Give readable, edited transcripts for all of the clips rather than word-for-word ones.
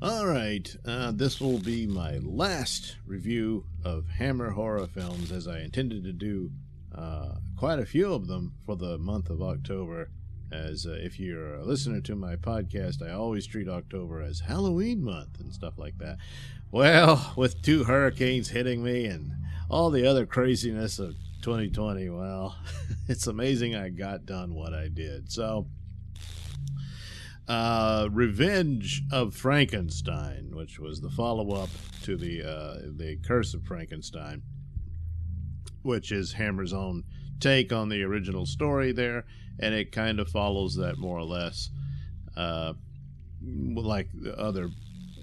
All right, this will be my last review of Hammer horror films, as I intended to do quite a few of them for the month of October. As if you're a listener to my podcast, I always treat October as Halloween month and stuff like that. Well, with 2 hurricanes hitting me and all the other craziness of 2020, well, it's amazing I got done what I did. So, Revenge of Frankenstein, which was the follow-up to the Curse of Frankenstein, which is Hammer's own take on the original story there, and it kind of follows that more or less, like the other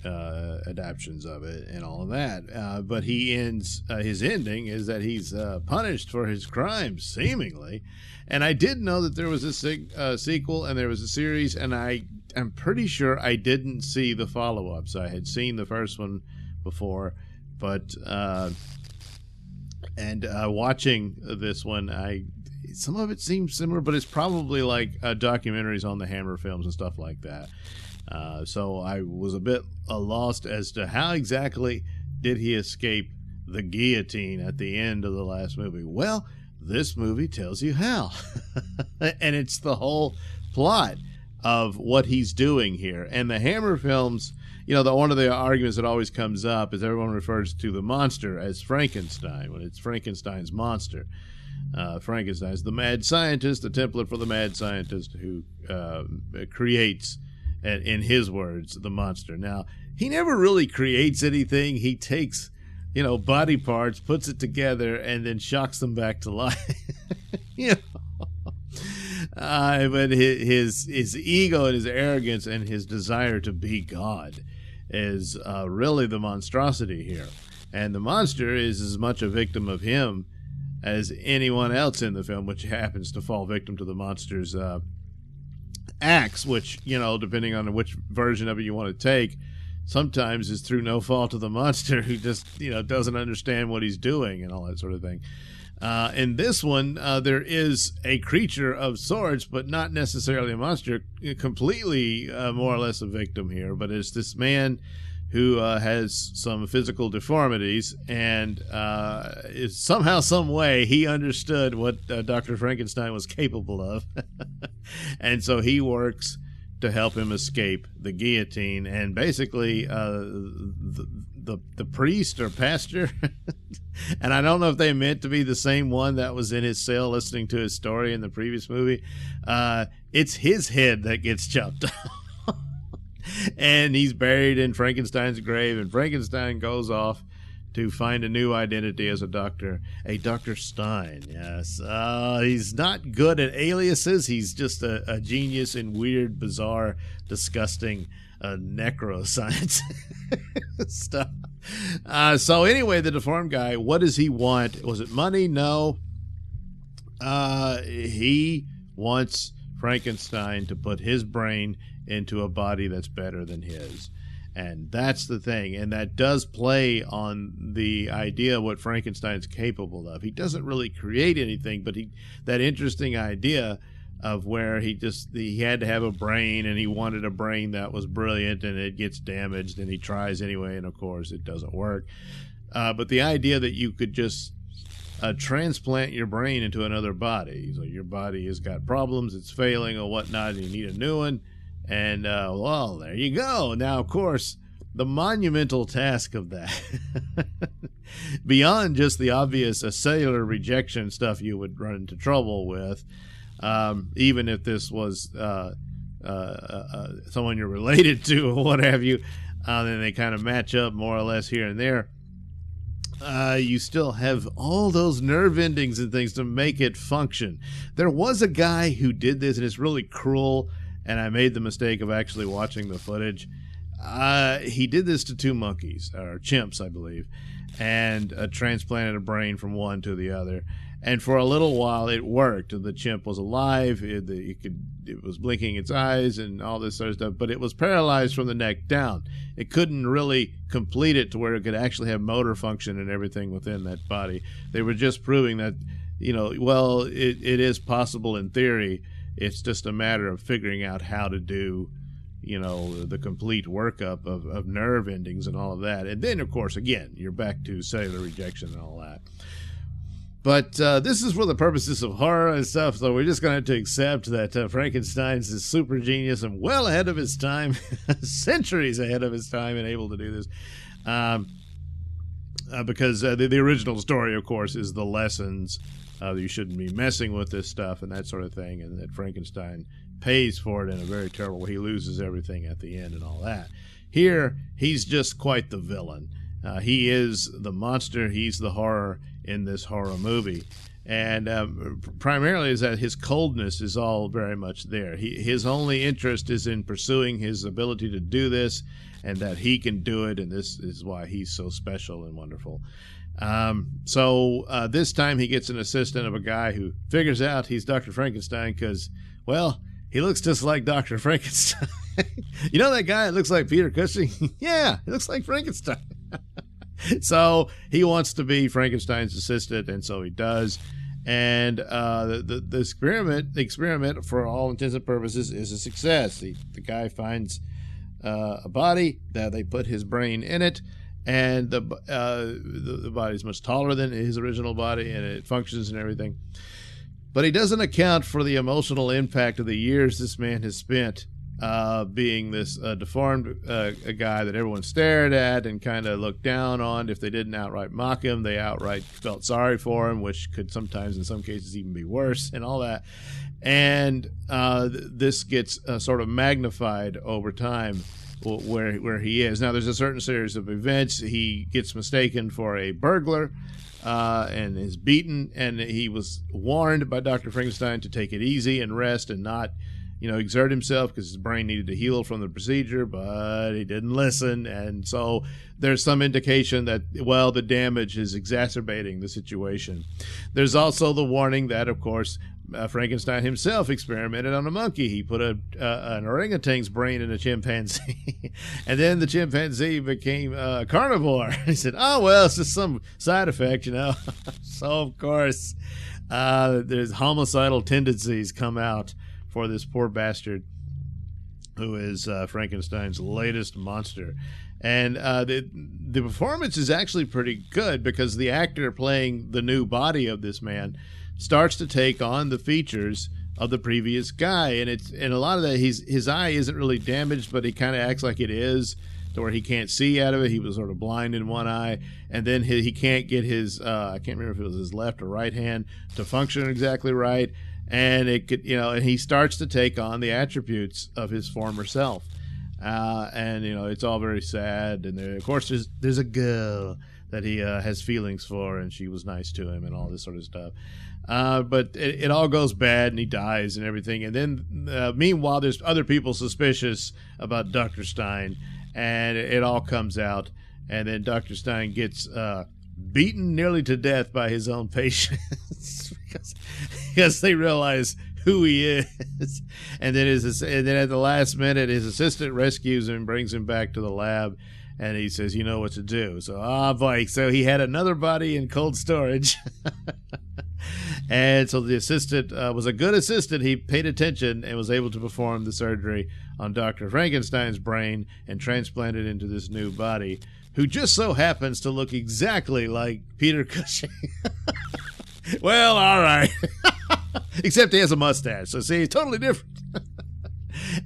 adaptions of it and all of that. But he ends, his ending is that he's punished for his crimes, seemingly. And I did know that there was a sequel and there was a series, and I'm pretty sure I didn't see the follow-ups. I had seen the first one before, but watching this one, some of it seems similar, but it's probably like documentaries on the Hammer films and stuff like that. So I was a bit lost as to how exactly did he escape the guillotine at the end of the last movie. Well, this movie tells you how. And it's the whole plot of what he's doing here. And the Hammer films, you know, one of the arguments that always comes up is everyone refers to the monster as Frankenstein, when it's Frankenstein's monster. Frankenstein's the mad scientist, the template for the mad scientist who creates, in his words, the monster. Now, he never really creates anything. He takes, body parts, puts it together, and then shocks them back to life. But his ego and his arrogance and his desire to be God is really the monstrosity here. And the monster is as much a victim of him as anyone else in the film, which happens to fall victim to the monster's acts, which, depending on which version of it you want to take, sometimes is through no fault of the monster, who just, doesn't understand what he's doing and all that sort of thing. In this one, there is a creature of sorts, but not necessarily a monster, completely more or less a victim here. But it's this man who has some physical deformities, and is somehow, some way, he understood what Dr. Frankenstein was capable of. And so he works to help him escape the guillotine. And basically, the priest or pastor, and I don't know if they meant to be the same one that was in his cell listening to his story in the previous movie, it's his head that gets chopped off. And he's buried in Frankenstein's grave, and Frankenstein goes off to find a new identity as a Dr. Stein. Yes, he's not good at aliases. He's just a genius in weird, bizarre, disgusting necroscience stuff. So anyway, the deformed guy, what does he want? Was it money? No. He wants Frankenstein to put his brain into a body that's better than his. And that's the thing. And that does play on the idea of what Frankenstein's capable of. He doesn't really create anything, but that interesting idea of where he had to have a brain, and he wanted a brain that was brilliant, and it gets damaged, and he tries anyway, and of course it doesn't work. But the idea that you could just transplant your brain into another body. So your body has got problems, it's failing or whatnot, and you need a new one. And, well, there you go. Now, of course, the monumental task of that, beyond just the obvious cellular rejection stuff you would run into trouble with, even if this was someone you're related to or what have you, then they kind of match up more or less here and there. You still have all those nerve endings and things to make it function. There was a guy who did this, and it's really cruel, and I made the mistake of actually watching the footage. He did this to 2 monkeys, or chimps, I believe, and transplanted a brain from one to the other. And for a little while, it worked. The chimp was alive. It was blinking its eyes and all this sort of stuff, but it was paralyzed from the neck down. It couldn't really complete it to where it could actually have motor function and everything within that body. They were just proving that, it is possible in theory. It's just a matter of figuring out how to do, the complete workup of nerve endings and all of that. And then, of course, again, you're back to cellular rejection and all that. But this is for the purposes of horror and stuff, so we're just going to have to accept that Frankenstein's is super genius and well ahead of his time, centuries ahead of his time, and able to do this. Because the original story, of course, is the lessons that you shouldn't be messing with this stuff and that sort of thing, and that Frankenstein pays for it in a very terrible way. He loses everything at the end and all that. Here, he's just quite the villain. He is the monster. He's the horror in this horror movie. And primarily is that his coldness is all very much there. His only interest is in pursuing his ability to do this, and that he can do it, and this is why he's so special and wonderful. So this time he gets an assistant of a guy who figures out he's Dr. Frankenstein because, well, he looks just like Dr. Frankenstein. You know that guy that looks like Peter Cushing? Yeah, he looks like Frankenstein. So he wants to be Frankenstein's assistant, and so he does. And the experiment, for all intents and purposes, is a success. The guy finds a body that they put his brain in it, and the body is much taller than his original body, and it functions and everything. But he doesn't account for the emotional impact of the years this man has spent being this deformed a guy that everyone stared at and kind of looked down on. If they didn't outright mock him, they outright felt sorry for him, which could sometimes, in some cases, even be worse and all that. And this gets sort of magnified over time where he is. Now, there's a certain series of events. He gets mistaken for a burglar and is beaten, and he was warned by Dr. Frankenstein to take it easy and rest and not exert himself because his brain needed to heal from the procedure, but he didn't listen. And so there's some indication that, well, the damage is exacerbating the situation. There's also the warning that, of course, Frankenstein himself experimented on a monkey. He put an orangutan's brain in a chimpanzee, and then the chimpanzee became a carnivore. He said, oh, well, it's just some side effect, So, of course, there's homicidal tendencies come out for this poor bastard who is Frankenstein's latest monster. And the performance is actually pretty good because the actor playing the new body of this man starts to take on the features of the previous guy. And a lot of that, his eye isn't really damaged, but he kind of acts like it is, to where he can't see out of it. He was sort of blind in one eye, and then he can't get his I can't remember if it was his left or right hand to function exactly right. And it could, and he starts to take on the attributes of his former self. And it's all very sad. And of course, there's a girl that he has feelings for, and she was nice to him and all this sort of stuff. But it all goes bad, and he dies and everything. And then, meanwhile, there's other people suspicious about Dr. Stein, and it all comes out. And then Dr. Stein gets beaten nearly to death by his own patients because they realize who he is. And then at the last minute, his assistant rescues him and brings him back to the lab, and he says, you know what to do. So, boy, so he had another body in cold storage. And so the assistant was a good assistant. He paid attention and was able to perform the surgery on Dr. Frankenstein's brain and transplant it into this new body, who just so happens to look exactly like Peter Cushing. Well, all right. Except he has a mustache. So, see, he's totally different.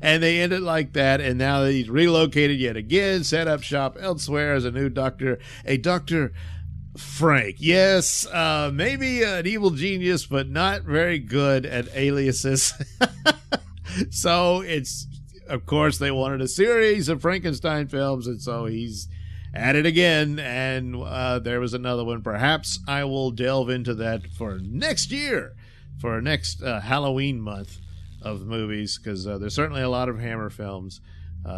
And they end it like that, and now he's relocated yet again, set up shop elsewhere as a new doctor, a Dr. Frank. Yes, maybe an evil genius, but not very good at aliases. So it's, of course, they wanted a series of Frankenstein films, and so he's at it again, and there was another one. Perhaps I will delve into that for next year, for next Halloween month of movies, because there's certainly a lot of Hammer films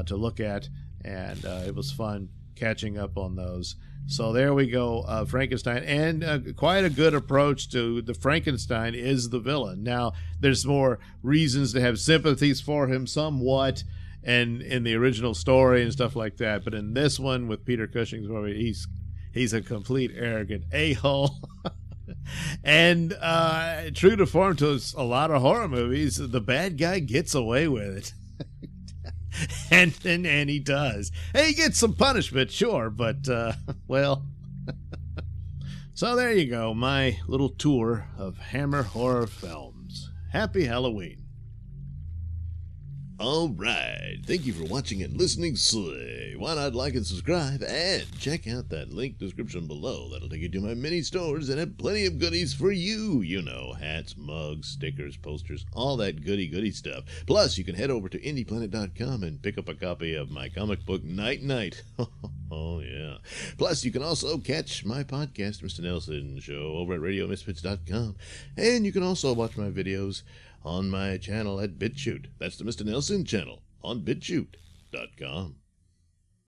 to look at, and it was fun catching up on those. So there we go, Frankenstein, and quite a good approach to the Frankenstein is the villain. Now, there's more reasons to have sympathies for him somewhat, and in the original story and stuff like that, but in this one with Peter Cushing's movie, he's a complete arrogant a-hole. And true to form to a lot of horror movies, the bad guy gets away with it. and he does. Hey, he gets some punishment, sure, but, well... So there you go, my little tour of Hammer horror films. Happy Halloween. All right. Thank you for watching and listening. Why not like and subscribe and check out that link description below. That'll take you to my mini stores and have plenty of goodies for you. You know, hats, mugs, stickers, posters, all that goody stuff. Plus, you can head over to indieplanet.com and pick up a copy of my comic book Night Night. Oh, yeah. Plus, you can also catch my podcast, Mr Nailsin Show, over at radiomisfits.com. And you can also watch my videos on my channel at BitChute. That's the Mr Nailsin channel on BitChute.com.